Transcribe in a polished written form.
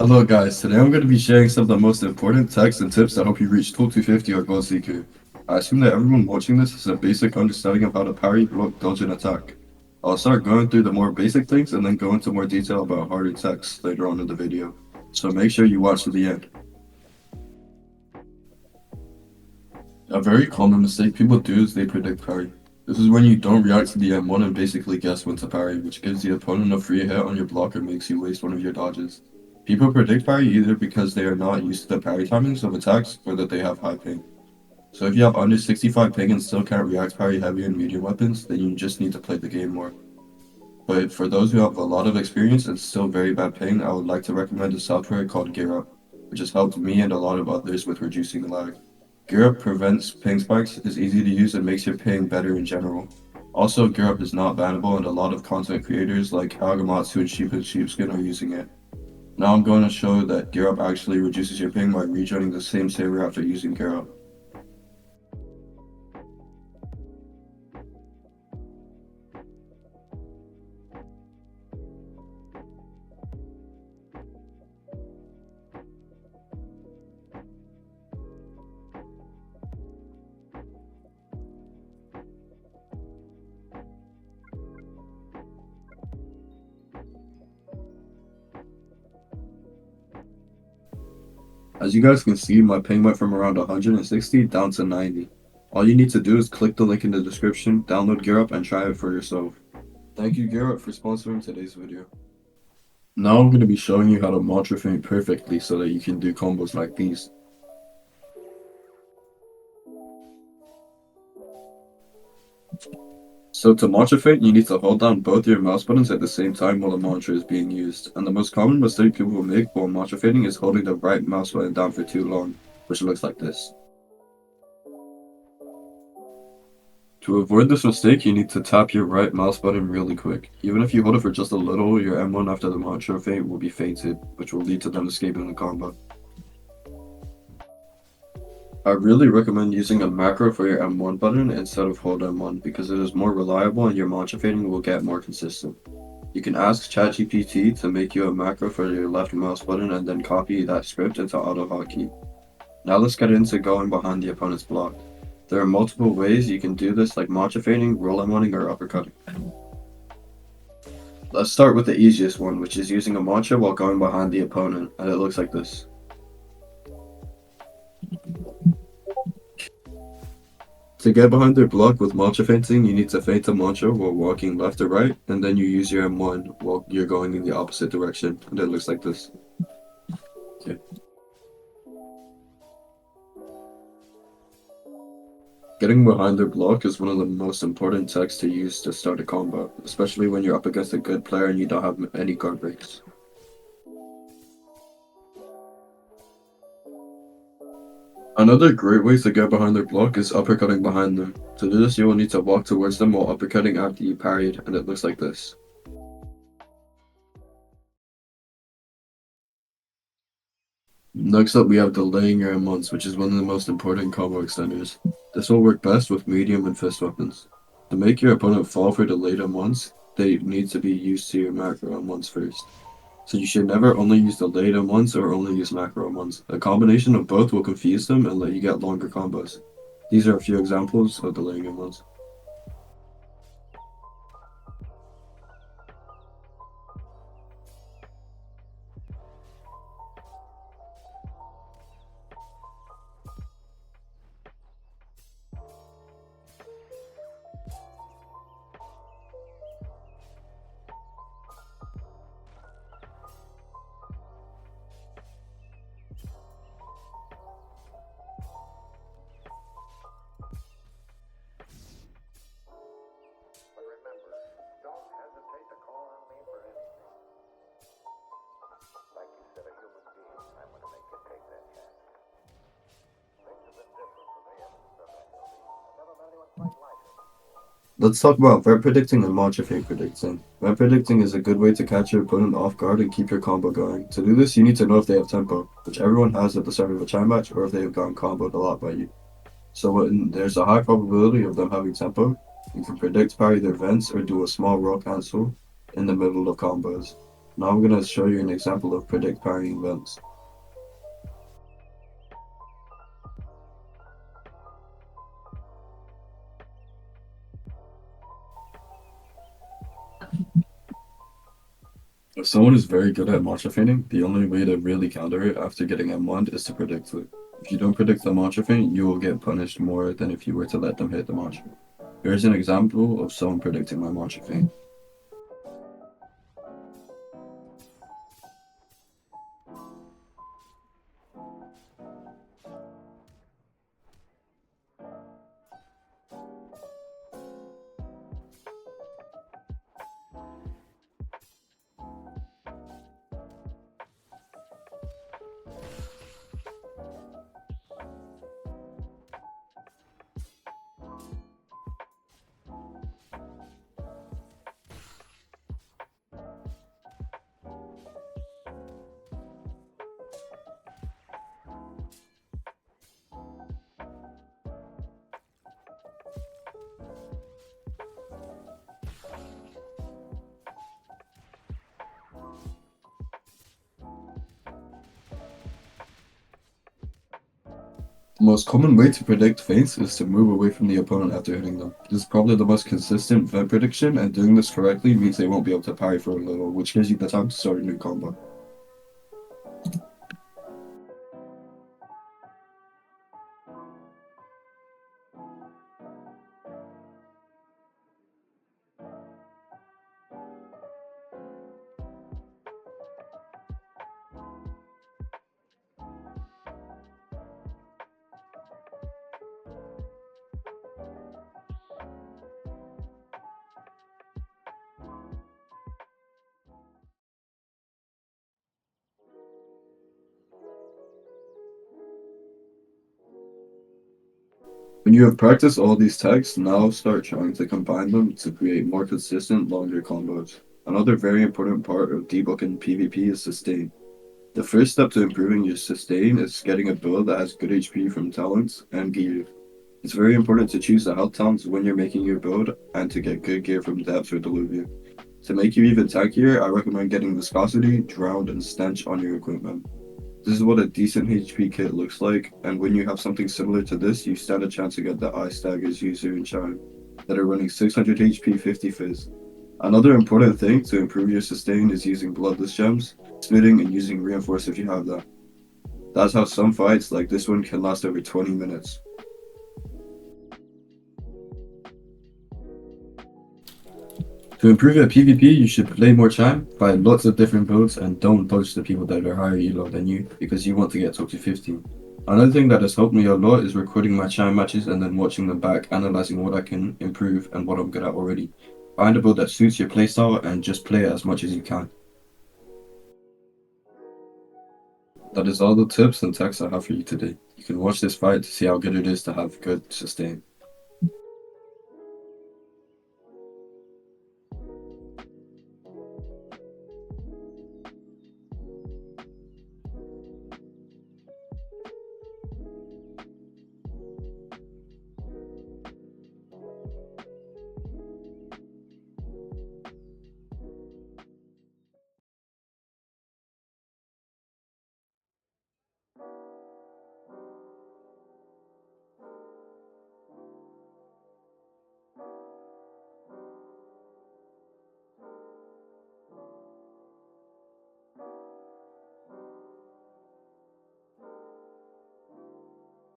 Hello guys, today I'm going to be sharing some of the most important techs and tips that help you reach tool 250 or Godseeker. I assume that everyone watching this has a basic understanding of how to parry, block, dodge, and attack. I'll start going through the more basic things and then go into more detail about harder techs later on in the video. So make sure you watch to the end. A very common mistake people do is they predict parry. This is when you don't react to the M1 and basically guess when to parry, which gives the opponent a free hit on your block or makes you waste one of your dodges. People predict parry either because they are not used to the parry timings of attacks or that they have high ping. So if you have under 65 ping and still can't react parry heavy and medium weapons, then you just need to play the game more. But for those who have a lot of experience and still very bad ping, I would like to recommend a software called GearUp, which has helped me and a lot of others with reducing lag. GearUp prevents ping spikes, is easy to use, and makes your ping better in general. Also, GearUp is not bannable, and a lot of content creators like Agamatsu and Sheepskin are using it. Now I'm going to show that GearUp actually reduces your ping by rejoining the same server after using GearUp. As you guys can see, my ping went from around 160 down to 90. All you need to do is click the link in the description, download GearUp, and try it for yourself. Thank you GearUp for sponsoring today's video. Now I'm going to be showing you how to mantra feint perfectly so that you can do combos like these. So to mantra feint, you need to hold down both your mouse buttons at the same time while the mantra is being used. And the most common mistake people will make while mantra feinting is holding the right mouse button down for too long, which looks like this. To avoid this mistake, you need to tap your right mouse button really quick. Even if you hold it for just a little, your M1 after the mantra feint will be feinted, which will lead to them escaping the combo. I really recommend using a macro for your M1 button instead of hold M1 because it is more reliable and your mantra feinting will get more consistent. You can ask ChatGPT to make you a macro for your left mouse button and then copy that script into AutoHotkey. Now let's get into going behind the opponent's block. There are multiple ways you can do this, like mantra feinting, roll M1ing, or uppercutting. Let's start with the easiest one, which is using a mantra while going behind the opponent, and it looks like this. To get behind their block with mantra feinting, you need to feint a mantra while walking left or right, and then you use your M1 while you're going in the opposite direction, and it looks like this. Okay. Getting behind their block is one of the most important techs to use to start a combo, especially when you're up against a good player and you don't have any guard breaks. Another great way to get behind their block is uppercutting behind them. To do this, you will need to walk towards them while uppercutting after you parried, and it looks like this. Next up, we have delaying your M1s, which is one of the most important combo extenders. This will work best with medium and fist weapons. To make your opponent fall for delayed M1s, they need to be used to your macro M1s first. So you should never only use delayed M1s or only use macro M1s. A combination of both will confuse them and let you get longer combos. These are a few examples of delaying M1s. But remember, don't hesitate to call on me for anything. Like you said, a human being, I'm going to make you take that chance. Things have been different for me ever since I've been guilty. I've never met anyone quite like him. Let's talk about red predicting and matcha fake predicting. Red predicting is a good way to catch your opponent off guard and keep your combo going. To do this, you need to know if they have tempo, which everyone has at the start of a chime match, or if they have gotten comboed a lot by you. So when there's a high probability of them having tempo, you can predict parry their vents or do a small roll cancel in the middle of combos. Now I'm gonna show you an example of predict parrying events. If someone is very good at matcha feigning, the only way to really counter it after getting M1 is to predict it. If you don't predict the matcha feint, you will get punished more than if you were to let them hit the matcha. Here's an example of someone predicting my matcha feint. The most common way to predict feints is to move away from the opponent after hitting them. This is probably the most consistent vent prediction, and doing this correctly means they won't be able to parry for a little, which gives you the time to start a new combo. When you have practiced all these techs, now start trying to combine them to create more consistent, longer combos. Another very important part of Deepwoken PvP is sustain. The first step to improving your sustain is getting a build that has good HP from talents and gear. It's very important to choose the health talents when you're making your build and to get good gear from depths or diluvium. To make you even tankier, I recommend getting viscosity, drowned, and stench on your equipment. This is what a decent HP kit looks like, and when you have something similar to this, you stand a chance to get the Eye Staggers, User, and Chime that are running 600 HP 50 Fizz. Another important thing to improve your sustain is using Bloodless Gems, smithing, and using Reinforce if you have that. That's how some fights like this one can last over 20 minutes. To improve your PvP, you should play more Chime, buy lots of different builds, and don't touch the people that are higher elo than you because you want to get top to 15. Another thing that has helped me a lot is recording my Chime matches and then watching them back, analyzing what I can improve and what I'm good at already. Find a build that suits your playstyle and just play it as much as you can. That is all the tips and techs I have for you today. You can watch this fight to see how good it is to have good sustain.